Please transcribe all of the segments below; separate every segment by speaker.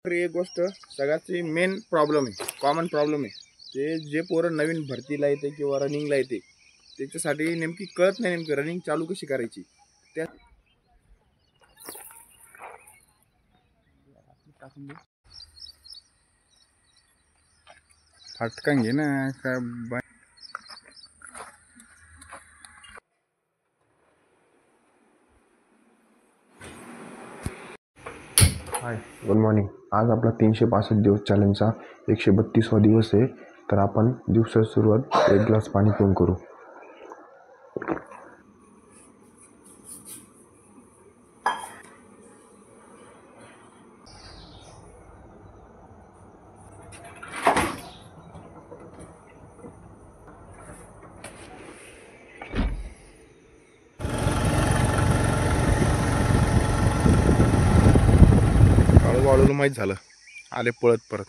Speaker 1: तर एक गोष्ट सगळ्याची मेन प्रॉब्लेम आहे, कॉमन प्रॉब्लेम आहे. ते जे पोरं नवीन भरतीला येते किंवा रनिंगला येते त्याच्यासाठी नेमकी कळत नाही नेमकी रनिंग चालू कशी करायची. त्या फटकन घे ना काय
Speaker 2: हाय, गुड मॉर्निंग. आज आपला 365 दिवस चॅलेंजचा 132वा दिवस आहे. तर आपण दिवसाची सुरुवात 1 ग्लास पाणी पिऊन करू.
Speaker 1: हळूहळू माहीत झालं आले पळत परत.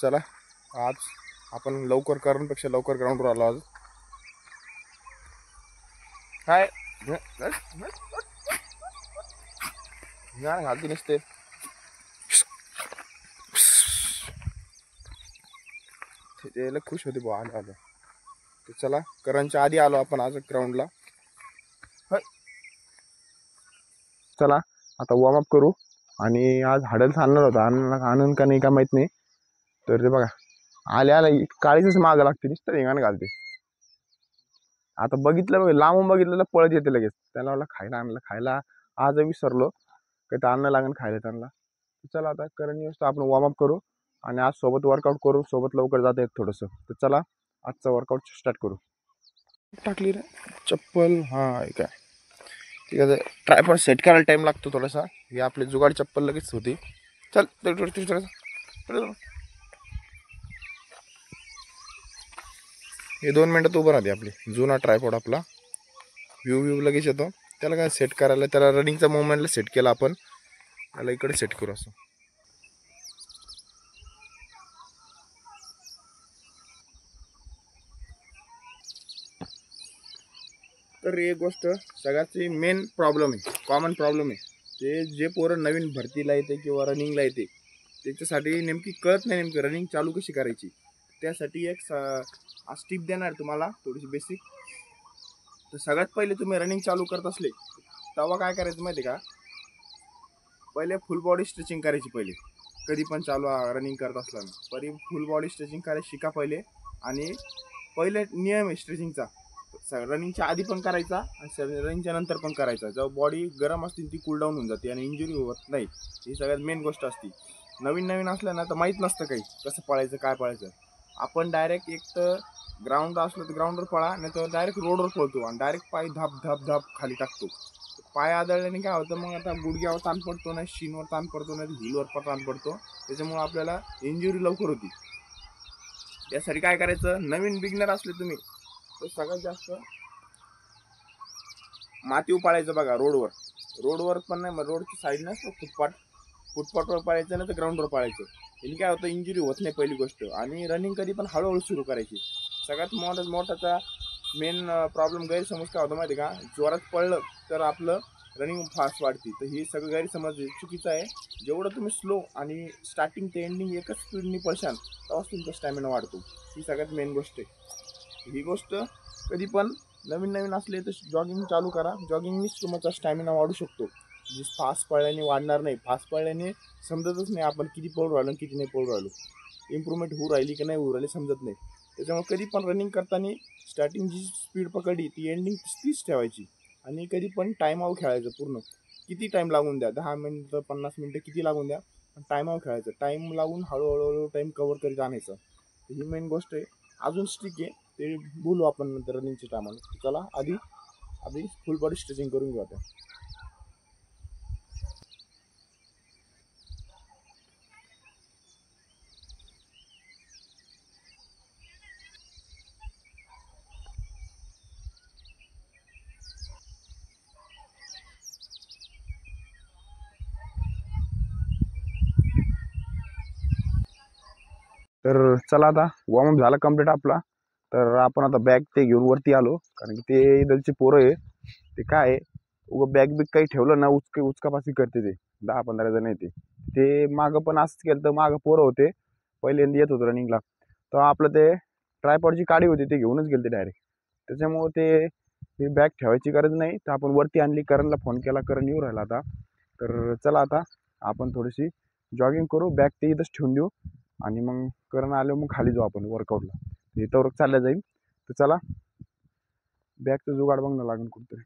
Speaker 1: चला आज आपण लवकर करण्यापेक्षा लवकर ग्राउंडवर आलो. आज काय घालती नसते. त्याला खुश होते बा आलं आलं. तर चला करणच्या आधी आलो आपण आज ग्राउंडला. चला आता वॉर्मअप करू. आणि आज हडल्स आणणार होता, आनंद का नाही का माहीत नाही. तर ते बघा आल्या काळीच मागं लागते, नुसतं रिंगाण घालते. आता बघितलं बघ, लांबून बघितलं पळत येते लगेच. त्याला मला खायला आणलं, खायला आज विसरलो काही तर आणणं लागेल खायला त्यांना. चला आता करण न्यूज आपण वॉर्मअप करू आणि आज सोबत वर्कआउट करू. सोबत लवकर जाता येत थोडंसं. तर चला आजचा वर्कआउट स्टार्ट करू. टाकली रे चप्पल. हा काय ठीक आहे, ट्रायपॉड सेट करायला टाइम लागतो थोडासा. हे आपली जुगाड चप्पल लगेच होती. चल हे 2 मिनटात उभं राहते. आपली जुना ट्रायपॉड आपला व्ह्यू लगेच येतो. त्याला काय सेट करायला, त्याला रनिंगचा मोमेंटला सेट केला आपण. त्याला इकडे सेट करू असं. तर एक गोष्ट सगळ्याची मेन प्रॉब्लेम आहे, कॉमन प्रॉब्लेम आहे. ते जे पोरं नवीन भरतीला येते किंवा रनिंगला येते त्याच्यासाठी नेमकी कळत नाही नेमकी रनिंग चालू कशी करायची. त्यासाठी एक आज टिप देणार तुम्हाला थोडीशी बेसिक. तर सगळ्यात पहिले तुम्ही रनिंग चालू करत असले तेव्हा काय करायचं माहिती आहे का, पहिले फुल बॉडी स्ट्रेचिंग करायची. पहिले कधी पण चालू रनिंग करत असताना पहिले फुल बॉडी स्ट्रेचिंग करायला शिका पहिले. आणि पहिले नियम आहे स्ट्रेचिंगचा, रनिंगच्या आधी पण करायचा आणि रनिंगच्या नंतर पण करायचा. जेव्हा बॉडी गरम असते ती कूल डाऊन होऊन जाते आणि इंजुरी होत नाही. ही सगळ्यात मेन गोष्ट असते. नवीन असलं ना तर माहीत नसतं काही कसं पळायचं काय पळायचं. आपण डायरेक्ट एक तर ग्राउंड असलं तर ग्राउंडवर पळा, नाही तर डायरेक्ट रोडवर पळतो आणि डायरेक्ट पाय धाप खाली टाकतो. पाय आदळल्याने काय होतं मग, आता गुडघ्यावर ताण पडतो, नाही शिनवर ताण पडतो, नाही हिलवर पण ताण पडतो. त्याच्यामुळे आपल्याला इंजुरी लवकर होती. त्यासाठी काय करायचं, नवीन बिगनर असले तुम्ही तर सगळ्यात जास्त मातीवर पाळायचं. बघा रोडवर पण नाही, मग रोडची साईड नसतो फुटपाथवर पाळायचं, नाही तर ग्राउंडवर पाळायचं. याने काय होतं, इंजुरी होत नाही पहिली गोष्ट. आणि रनिंग कधी पण हळूहळू सुरू करायची. सगळ्यात मोठाचा मेन प्रॉब्लेम गैरसमज काय होतं माहिती का, जोरात पळलं तर आपलं रनिंग फास्ट वाढते. तर ही सगळं गैरसमज चुकीचं आहे. जेवढं तुम्ही स्लो आणि स्टार्टिंग ते एंडिंग एकच स्पीडनी पळशाल तेव्हाच तुमचा स्टॅमिना वाढतो. ही सगळ्यात मेन गोष्ट आहे. ही गोष्ट कधी पण नवीन असले तर जॉगिंग चालू करा. जॉगिंगनीच तुमचा स्टॅमिना वाढू शकतो. फास्ट पळल्याने वाढणार नाही. फास्ट पळल्याने समजतच नाही आपण किती पळू राहिलो किती नाही पळू राहिलो. इम्प्रूव्हमेंट होऊ राहिली की नाही होऊ राहिली समजत नाही. त्याच्यामुळे कधी पण रनिंग करताना स्टार्टिंग जी स्पीड पकडली ती एंडिंग तीच ठेवायची. आणि कधी पण टाईम आऊट खेळायचं पूर्ण. किती टाईम लागून द्या, 10 मिनिटं 50 मिनिटं किती लागून द्या, पण टाईम आऊट खेळायचं. टाईम लागून हळूहळू टाईम कव्हर करीत आणायचं. ही मेन गोष्ट आहे. अजून स्टिक आहे ते बोलू आपण नंतर रनिंगच्या टायमाला. चला आधी फुल बॉडी स्ट्रेचिंग करून घेऊ आता. तर चला आता वॉर्मअप झाला कम्प्लीट आपला. तर आपण आता बॅग ते घेऊन वरती आलो, कारण की ते इथलचे पोरं आहे ते काय
Speaker 3: उगं बॅग बिग काही ठेवलं ना उचकापाची करते ते 10-15 जण येते ते मागं पण असंच केलं तर मागं पोरं होते पहिल्यांदा येत होतं रनिंगला तर आपलं ते ट्रायपॉडची काडी होती ते घेऊनच गेले डायरेक्ट त्याच्यामुळे ते बॅग ठेवायची गरज नाही तर आपण वरती आणली करणला फोन केला करण येऊ राहिला आता तर चला आता आपण थोडीशी जॉगिंग करू बॅग ते इथंच ठेवून देऊ आणि मग करण आलं मग खाली जाऊ आपण वर्कआउटला इथं चालल्या जाईल तर चला बॅगचं जुगाड बघणं लागेल कुठतरी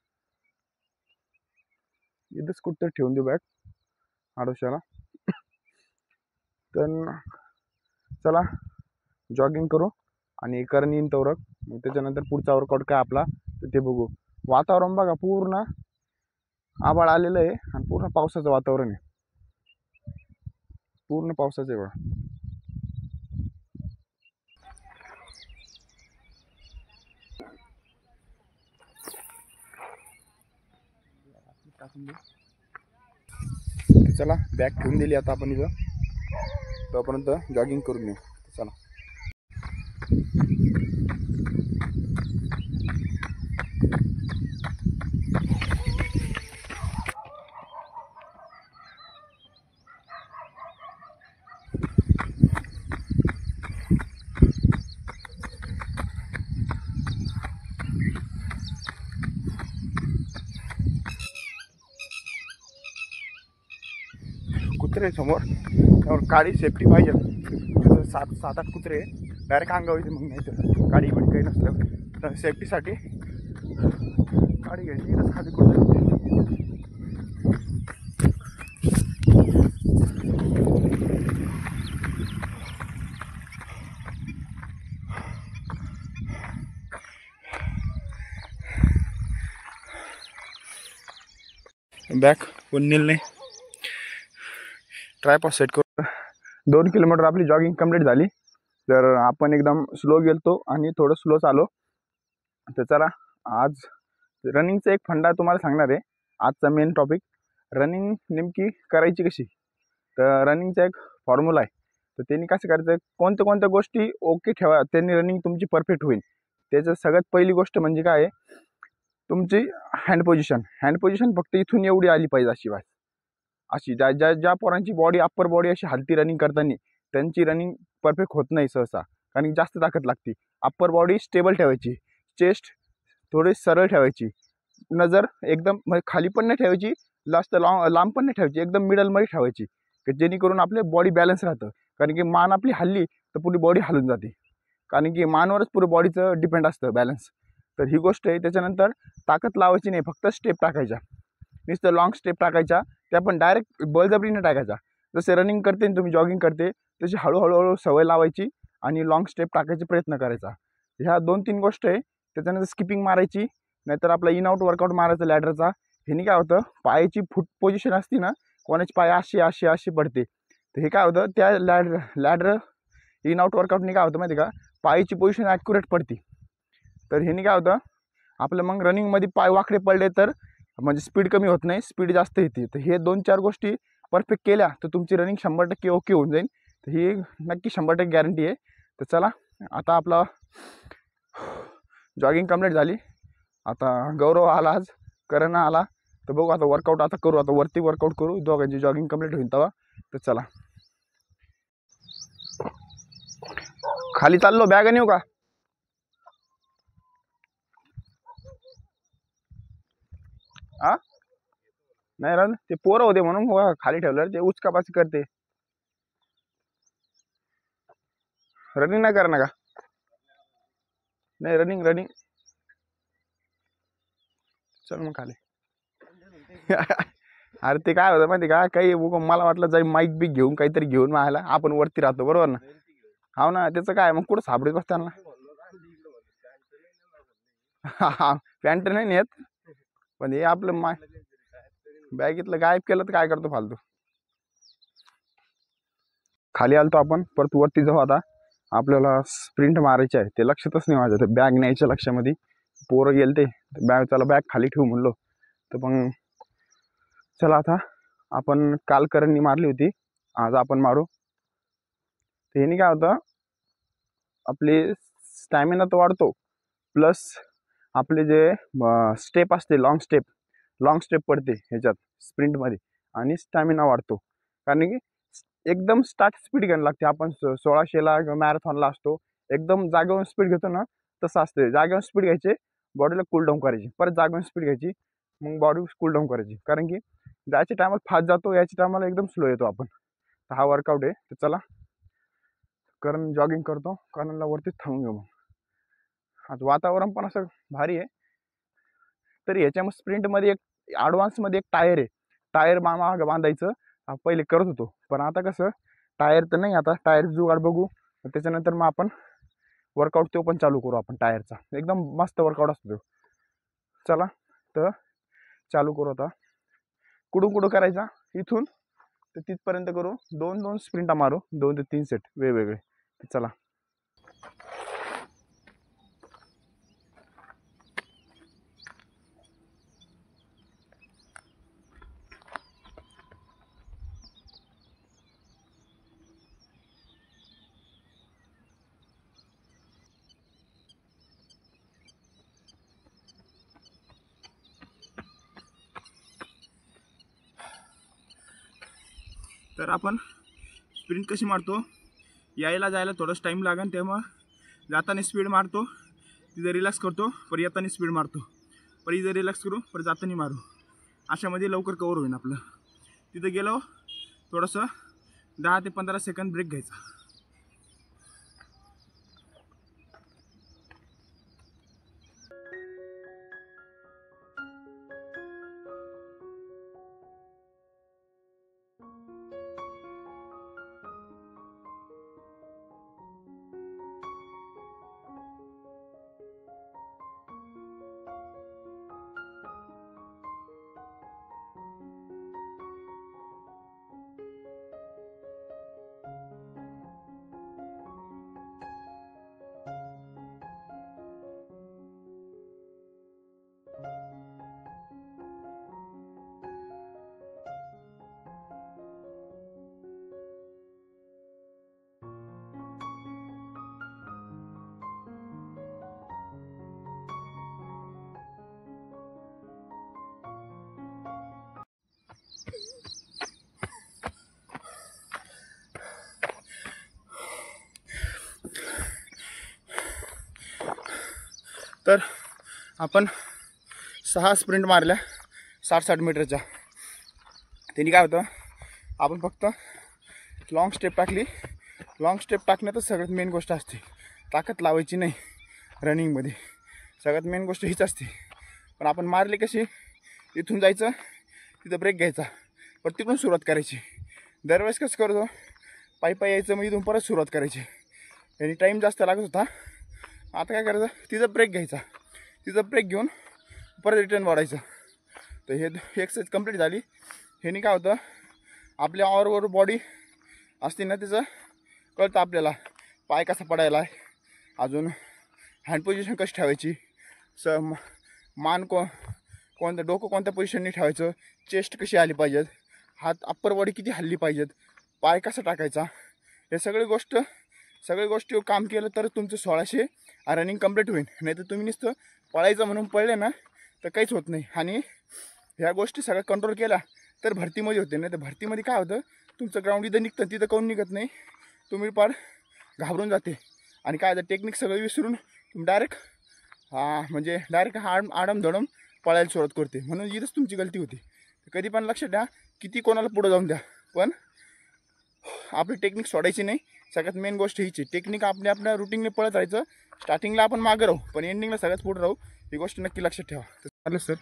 Speaker 3: इथंच कुठतरी ठेवून देऊ बॅग आडोशाला तर चला जॉगिंग करू आणि करण येईन तवरक मग त्याच्यानंतर पुढचा वर्कआउट काय आपला तर ते बघू वातावरण बघा पूर्ण आभाळ आलेलं आहे आणि पूर्ण पावसाचं वातावरण आहे पूर्ण पावसाचं आहे बघा चला बॅग ठेवून दिली आता आपण इथं तोपर्यंत जॉगिंग करून येऊ चला कुत्रे समोर त्यावर काळी सेफ्टी पाहिजे 7-8 कुत्रे डायरेक्ट अंगावर येते मग नाही तर गाडी बिडी काही नसल्यावर तर सेफ्टीसाठी गाडी घ्यायची इथंच खाली कुठे बॅक कोण नेल नाही ट्रायपॉड सेट करून 2 किलोमीटर आपली जॉगिंग कंप्लीट झाली तर आपण एकदम स्लो गेलतो आणि थोडं स्लो चालो तर चला आज रनिंगचा एक फंडा तुम्हाला सांगणार आहे आजचा मेन टॉपिक रनिंग नेमकी करायची कशी तर रनिंगचा एक फॉर्म्युला आहे तर त्यांनी कसं करायचं कोणत्या कोणत्या गोष्टी ओके ठेवा त्यांनी रनिंग तुमची परफेक्ट होईल त्याचं सगळ्यात पहिली गोष्ट म्हणजे काय आहे तुमची हँड पोझिशन फक्त इथून एवढी आली पाहिजे अशी बात अशी ज्या पोरांची बॉडी अप्पर बॉडी अशी हलती रनिंग करताना त्यांची रनिंग परफेक्ट होत नाही सहसा कारण जास्त ताकद लागते अप्पर बॉडी स्टेबल ठेवायची चेस्ट थोडी सरळ ठेवायची नजर एकदम म्हणजे खाली पण नाही ठेवायची जास्त लांब पण नाही ठेवायची एकदम मिडलमध्ये ठेवायची की जेणेकरून आपले बॉडी बॅलन्स राहतं कारण की मान आपली हल्ली तर पुरी बॉडी हलून जाते कारण की मानवरच पुरं बॉडीचं डिपेंड असतं बॅलन्स तर ही गोष्ट आहे त्याच्यानंतर ताकद लावायची नाही फक्त स्टेप टाकायच्या नुसतं लॉंग स्टेप टाकायच्या त्या पण डायरेक्ट बळजबरीने टाकायचा जसे रनिंग करते आणि तुम्ही जॉगिंग करते तशी हळूहळू सवय लावायची आणि लॉंग स्टेप टाकायचा प्रयत्न करायचा ह्या 2-3 गोष्ट आहे त्याच्यानंतर स्किपिंग मारायची नाहीतर आपला इन आउट वर्कआउट मारायचा लॅडरचा ह्यानी काय होतं पायाची फुट पोझिशन असते ना कोणाची पाय अशी पडते तर हे काय होतं त्या लॅडर इन आउट वर्कआउटनी काय होतं माहिती का पायाची पोझिशन ॲक्युरेट पडते तर ह्यानी काय होतं आपलं मग रनिंगमध्ये पाय वाकडे पडले तर म्हणजे स्पीड कमी होत नाही स्पीड जास्त येते तर हे 2-4 गोष्टी परफेक्ट केल्या तर तुमची रनिंग 100% ओके होऊन जाईल तर ही नक्की 100% गॅरंटी आहे तर चला आता आपला जॉगिंग कंप्लीट झाली आता गौरव आला आज करण आला तर बघू आता वर्कआउट आता करू आता वरती वर्कआउट करू दोघांची जॉगिंग कंप्लीट होईल तेव्हा तर चला खाली चाललो बॅग नेऊ का हा नाही राहून ते पोरं होते म्हणून खाली ठेवलं ते उचकापाची करते रनिंग नाही करणार का नाही रनिंग चल मग खाली अरे ते काय होतं माहिती का काही मला वाटलं जाई माईक बिक घेऊन काहीतरी घेऊन मायला आपण वरती राहतो बरोबर ना हो ना त्याचं काय मग कुठं सापडत बसताना हा पॅन्ट नाही नेत पण हे आपलं बॅगेतलं गायब केलं तर काय करतो फालतू खाली आलतो आपण परत वरती जाऊ आता आपल्याला स्प्रिंट मारायची आहे ते लक्षातच नाही माझ्या ते बॅग न्यायच्या लक्षामध्ये पोरं गेल ते बॅग चला बॅग खाली ठेवू म्हणलो तर मग चला आता आपण काल करणनी मारली होती आज आपण मारू तर ह्यानी काय होतं आपली स्टॅमिना तर वाढतो प्लस आपले जे स्टेप असते लॉंग लॉंग स्टेप पडते ह्याच्यात स्प्रिंटमध्ये आणि स्टॅमिना वाढतो. कारण की एकदम स्टार्ट स्पीड घ्यायला लागते. आपण 1600ला किंवा मॅरेथॉनला असतो एकदम जागेवर स्पीड घेतो ना, तसं असते. जागेवर स्पीड घ्यायचे, बॉडीला कूल डाऊन करायची, परत जागेवर स्पीड घ्यायची, मग बॉडी कूल डाऊन करायची. कारण की जायच्या टायमाला फास्ट जातो, याच्या टायमाला एकदम स्लो येतो आपण. तर हा वर्कआउट आहे. तर चला करण जॉगिंग करतो, करणला वरतीच थांबून घेऊ. मग आज वातावरण पण असं भारी आहे. तर याच्यामध्ये स्प्रिंटमध्ये एक ॲडव्हान्समध्ये एक टायर आहे. टायर मागं बांधायचं पहिले करत होतो, पण आता कसं टायर तर नाही, आता टायर जुगाड बघू. त्याच्यानंतर मग आपण वर्कआउट तो पण चालू करू आपण टायरचा. एकदम मस्त वर्कआउट असतो तो. चला तर चालू करू आता. कुठून करायचा, इथून तर तिथपर्यंत करू. 2-2 स्प्रिंटा मारू, 2 ते 3 सेट वेगवेगळे. चला
Speaker 1: तर आपण स्प्रिंट कशी मारतो, यायला जायला थोडाच टाईम लागेल, तेव्हा जाताना स्पीड मारतो, तिथं रिलॅक्स करतो, परत येताना स्पीड मारतो, परत इथं रिलॅक्स करू, परत जाताना मारू. अशामध्ये लवकर कवर होईल आपलं. तिथं गेलो थोडंसं 10 ते 15 सेकंद ब्रेक घ्यायचा. तर आपण 6 स्प्रिंट मारल्या 60-60 मीटरच्या. त्यांनी काय होतं, आपण फक्त लॉंग स्टेप टाकली. लॉंग स्टेप टाकण्यातच सगळ्यात मेन गोष्ट असते, ताकद लावायची नाही रनिंगमध्ये. सगळ्यात मेन गोष्ट हीच असते. पण आपण मारली कशी, इथून जायचं, तिथं ब्रेक घ्यायचा, पण तिकडून सुरुवात करायची. दरवेळेस कसं करतो, पायी यायचं, मग इथून परत सुरुवात करायची. आणि टाईम जास्त लागत होता. आता काय करायचं, तिथं ब्रेक घ्यायचा, तिथं ब्रेक घेऊन परत रिटर्न वाढायचं. तर हे एक्सरसाइज कंप्लीट झाली. ह्यानी काय होतं, आपल्या ऑरवर बॉडी असते ना, तिचं कळतं आपल्याला पाय कसा पडायला आहे, अजून हँड पोझिशन कशी ठेवायची, मान कोणतं डोकं कोणत्या पोझिशनने ठेवायचं, चेस्ट कशी आली पाहिजेत, हात अप्पर बॉडी किती हल्ली पाहिजेत, पाय कसा टाकायचा, हे सगळी गोष्टी काम केलं तर तुमचं 1600 रनिंग कंप्लीट होईल. नाही तर तुम्ही नुसतं पळायचं म्हणून पळले ना तर काहीच होत नाही. आणि ह्या गोष्टी सगळ्या कंट्रोल केल्या तर भरतीमध्ये होते. नाही तर भरतीमध्ये काय होतं, तुमचं ग्राउंड इथं निघतं, तिथं कोण निघत नाही, तुम्ही पार घाबरून जाते. आणि काय होतं, टेक्निक सगळं विसरून तुम्ही डायरेक्ट आडमधडम पळायला सुरुवात करते. म्हणून इथंच तुमची गलती होती. कधी पण लक्षात द्या, किती कोणाला पुढं जाऊन द्या, पण आपली टेक्निक सोडायची नाही. सगळ्यात मेन गोष्ट हीच आहे, टेक्निक आपल्या रुटीनने पळत राहायचं. स्टार्टिंगला आपण मागं राहू, पण एंडिंगला सगळ्यात पुढे राहू. ही गोष्ट नक्की लक्षात ठेवा. तर चालेल सर.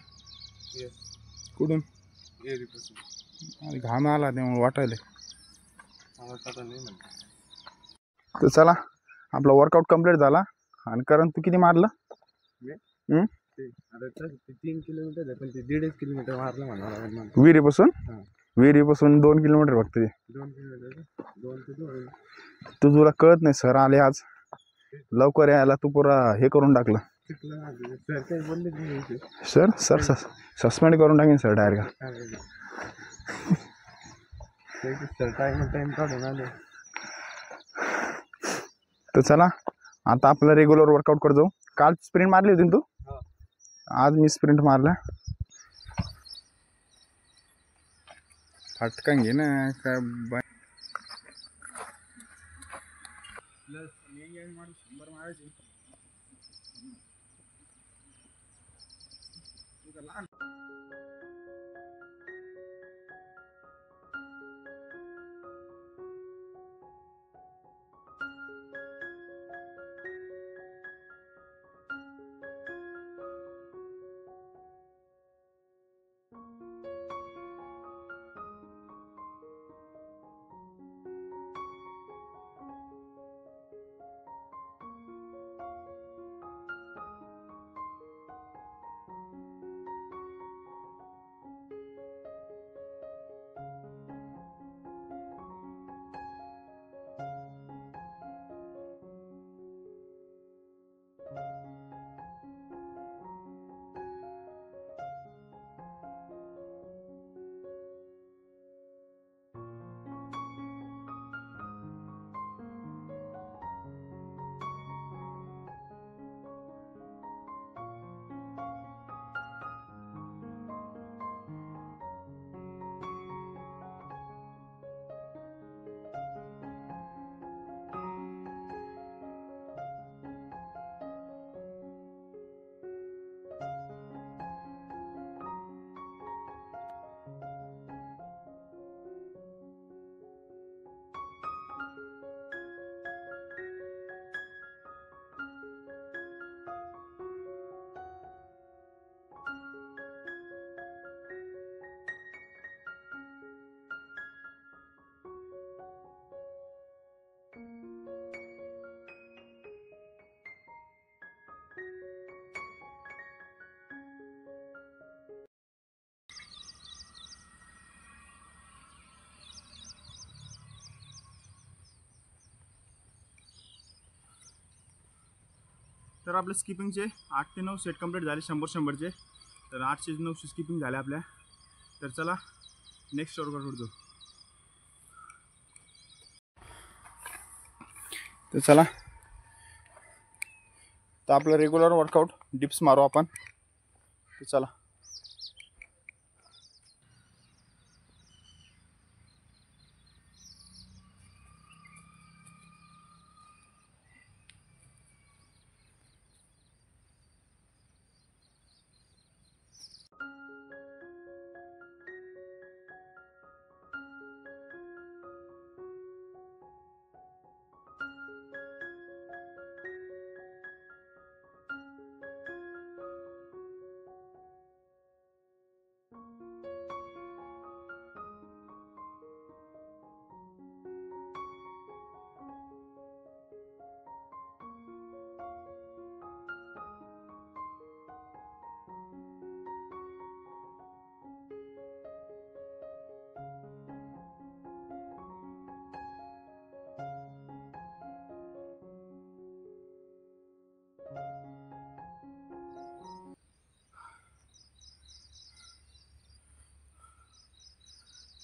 Speaker 1: कुठून घाम आला त्यामुळे वाटायला. तर चला, आपला वर्कआउट कंप्लीट झाला. आणि करण तू किती मारलं?
Speaker 2: 3 किलोमीटर, पण ते 1.5 किलोमीटर मारलं म्हणा.
Speaker 3: विहिरीपासून 2 किलोमीटर फक्त.
Speaker 2: 2 किलोमीटर, 2 ते 2.
Speaker 3: तुला कळत नाही, सर आले आज लवकर यायला, तू पुरा हे करून टाकलं. सर सस्पेंड करून टाकेन सर डायरेक्ट.
Speaker 2: टाइम काढून आले.
Speaker 3: तर चला, आता आपलं रेग्युलर वर्कआउट करतो. काल स्प्रिंट मारली होती तू, आज मी स्प्रिंट मारला. फटकन घे ना काय
Speaker 4: तर आपले स्किपिंगचे 8 ते 9 सेट कंप्लीट झाले 100-100चे. तर 800 ते 900 स्किपिंग झाले आपल्या. तर चला नेक्स्ट वर्कआउट जाऊ.
Speaker 3: तर चला तर आपलं रेग्युलर वर्कआउट डिप्स मारू आपण. तर चला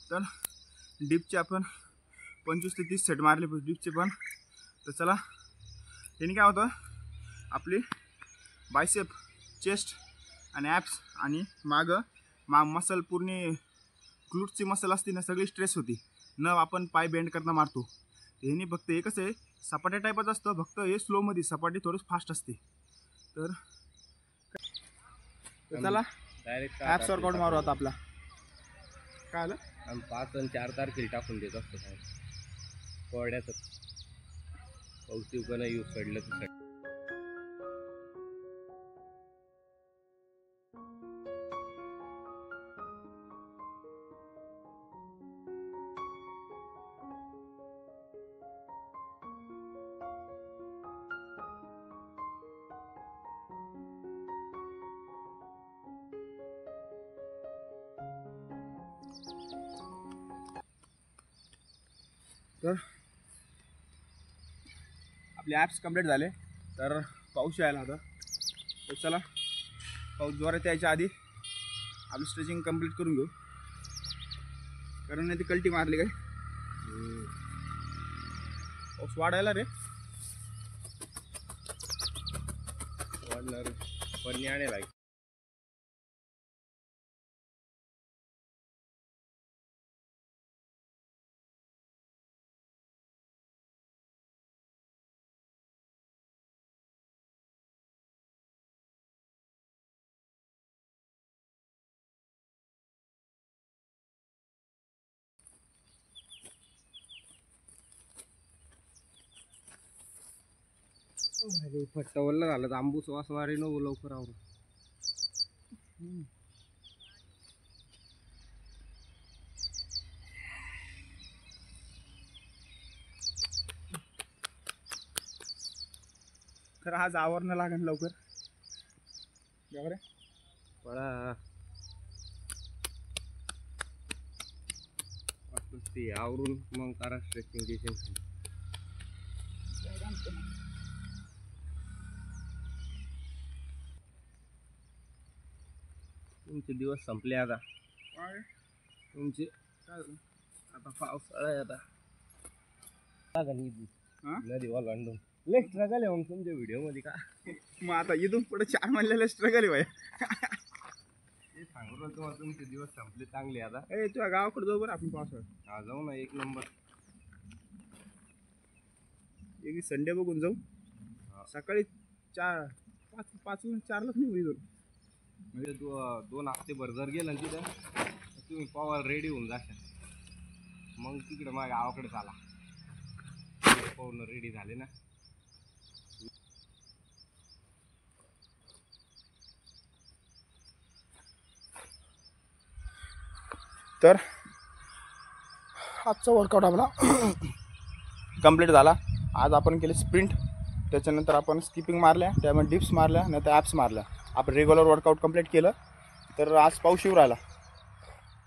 Speaker 4: तर डिपचे आपण 25 ते 30 सेट मारले डिपचे पण. तर चला त्याने काय होतं आपली बायसेप, चेस्ट आणि ॲप्स आणि मसल पूर्ण ग्लूटची मसल असते ना सगळी स्ट्रेस होती न आपण पाय बेंड करता मारतो. ह्याने फक्त एकच आहे सपाट्या टाईपच असतं फक्त हे स्लोमध्ये सपाटी थोडंच फास्ट असते. तर चला ॲप्स वर्कआउट मारू आता आपला. काय आलं
Speaker 5: आम्ही 5 आणि 4 तारखेला टाकून देत असतो काय कोरड्यातच औषधीपणा यूज पडलं तर
Speaker 4: तर आपले ॲप्स कंप्लीट झाले. तर पाऊस यायला होता. तर चला पाऊस जोरात यायच्या आधी आपली स्ट्रेचिंग कंप्लीट करून घेऊ कारण नाही ती कल्टी मारली काय. पाऊस वाढायला रे
Speaker 5: वाढणार पण आणेल फट्ट वल्ल झालं तर आंबूस वास मारी नको लवकर आवरून.
Speaker 4: तर आज आवरणं लागेल लवकर. बरं
Speaker 5: पळा ते आवरून मग करा स्ट्रेचिंग गिचिंग. तुमचे दिवस संपले आता. तुमचे आता पावसाळा आहे आता.
Speaker 4: हा?
Speaker 5: नदी ओलांडून लय स्ट्रगल आहे मग तुमच्या व्हिडिओ मध्ये का.
Speaker 4: मग आता इथून पुढे 4 महिन्याला स्ट्रगल आहे
Speaker 5: ते सांगू ना तुम्हाला, तुमचे दिवस संपले चांगले आता.
Speaker 4: भाई. तुझ्या गावाकडे जाऊ बरं आपण पावसाळ्यात.
Speaker 5: हा जाऊ ना, एक नंबर.
Speaker 4: एक संडे बघून जाऊ. सकाळी 4-5-4लाच निघू इथून.
Speaker 5: म्हणजे तू 2 हफ्तेभर जर गेला ना तिथं तर तुम्ही पवायला रेडी होऊन जाशाल. मग तिकडे माझ्या गावाकडे चाला. पाहून रेडी झाले ना.
Speaker 4: तर आजचा वर्कआउट आपला कंप्लीट झाला. आज आपण केले स्प्रिंट, त्याच्यानंतर आपण स्किपिंग मारल्या, त्यामध्ये डिप्स मारल्या, नंतर ॲप्स मारल्या. आपण रेग्युलर वर्कआउट कंप्लीट केलं. तर आज पाऊस येऊ राहिला,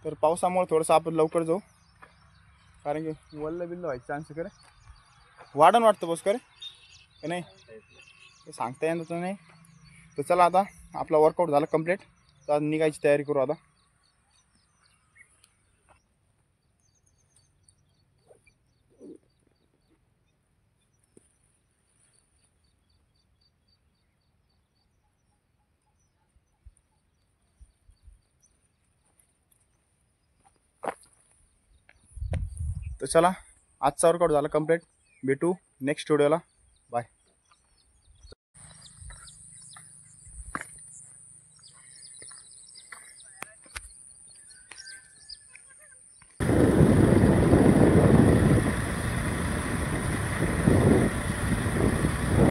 Speaker 4: तर पावसामुळे थोडंसं आपण लवकर जाऊ, कारण की वल्ल बिल्ल व्हायचे चान्स करे वाढण वाटतं बस करे का नाही, ते सांगता येणार नाही. तर चला आता आपला वर्कआउट झाला कंप्लीट. तर आज निघायची तयारी करू आता. तर चला, आजचा वर्कआउट झाला कंप्लीट. भेटू नेक्स्ट व्हिडिओला.